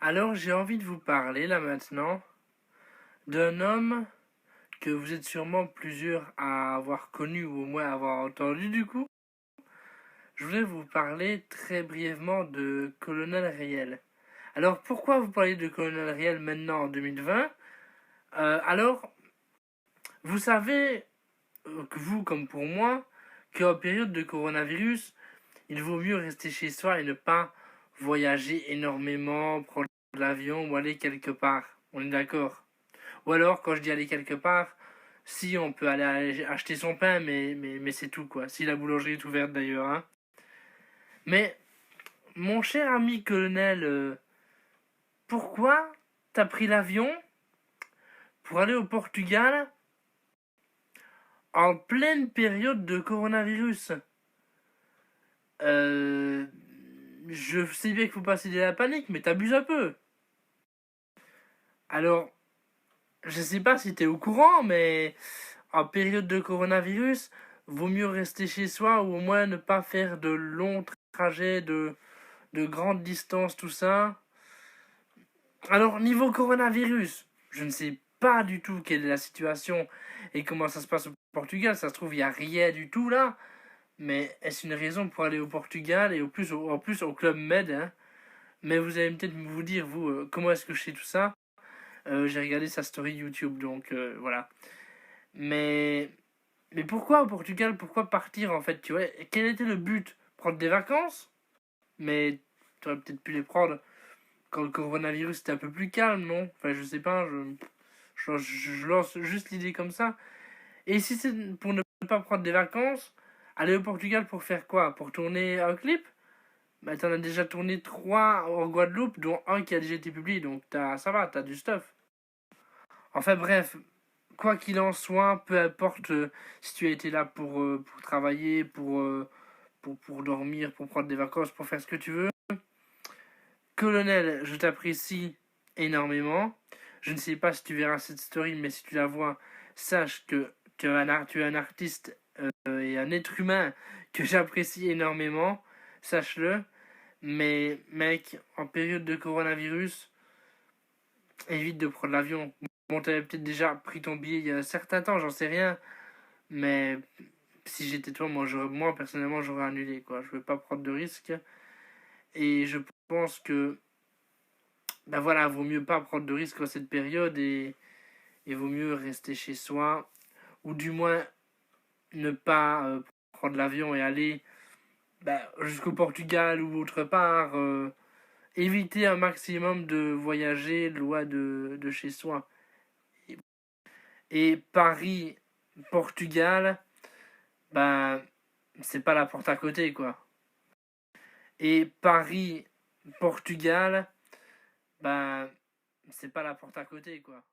Alors j'ai envie de vous parler là maintenant d'un homme que vous êtes sûrement plusieurs à avoir connu ou au moins avoir entendu du coup. Je voulais vous parler très brièvement de Colonel Riel. Alors pourquoi vous parlez de Colonel Riel maintenant en 2020 Alors, vous savez que vous comme pour moi, qu'en période de coronavirus, il vaut mieux rester chez soi et ne pas voyager énormément, prendre l'avion ou aller quelque part. On est d'accord? Ou alors, quand je dis aller quelque part, si on peut aller acheter son pain, mais c'est tout quoi. Si la boulangerie est ouverte d'ailleurs. Hein. Mais, mon cher ami colonel, pourquoi t'as pris l'avion pour aller au Portugal en pleine période de coronavirus? Euh, je sais bien qu'il faut pas céder à la panique, mais t'abuses un peu. Alors, je sais pas si t'es au courant, mais en période de coronavirus, vaut mieux rester chez soi ou au moins ne pas faire de longs trajets, de grandes distances, tout ça. Alors, niveau coronavirus, je ne sais pas du tout quelle est la situation et comment ça se passe au Portugal. Ça se trouve, il n'y a rien du tout là. Mais est-ce une raison pour aller au Portugal et en plus au Club Med hein. Mais vous allez peut-être vous dire, vous, comment est-ce que je sais tout ça. J'ai regardé sa story YouTube, donc voilà. Mais Mais pourquoi au Portugal? Pourquoi partir en fait? Tu vois, quel était le but? Prendre des vacances? Mais tu aurais peut-être pu les prendre quand le coronavirus était un peu plus calme, non? Enfin, je sais pas, je lance juste l'idée comme ça. Et si c'est pour ne pas prendre des vacances, aller au Portugal pour faire quoi? Pour tourner un clip? Bah, t'en as déjà tourné 3 en Guadeloupe, dont un qui a déjà été publié, donc ça va, t'as du stuff. Enfin bref, quoi qu'il en soit, peu importe si tu as été là pour travailler, pour dormir, pour prendre des vacances, pour faire ce que tu veux. Colonel, je t'apprécie énormément. Je ne sais pas si tu verras cette story, mais si tu la vois, sache que tu es un artiste et un être humain que j'apprécie énormément. Sache-le. Mais mec, en période de coronavirus, évite de prendre l'avion. Bon, t'avais peut-être déjà pris ton billet il y a un certain temps, j'en sais rien. Mais si j'étais toi, moi personnellement, j'aurais annulé. Quoi. Je veux pas prendre de risques. Et je pense que, ben voilà, vaut mieux pas prendre de risques en cette période et vaut mieux rester chez soi. Ou du moins, ne pas prendre l'avion et aller jusqu'au Portugal ou autre part. Éviter un maximum de voyager loin de chez soi. Et Paris, Portugal, ben, c'est pas la porte à côté, quoi. Et Paris, Portugal, ben, c'est pas la porte à côté, quoi.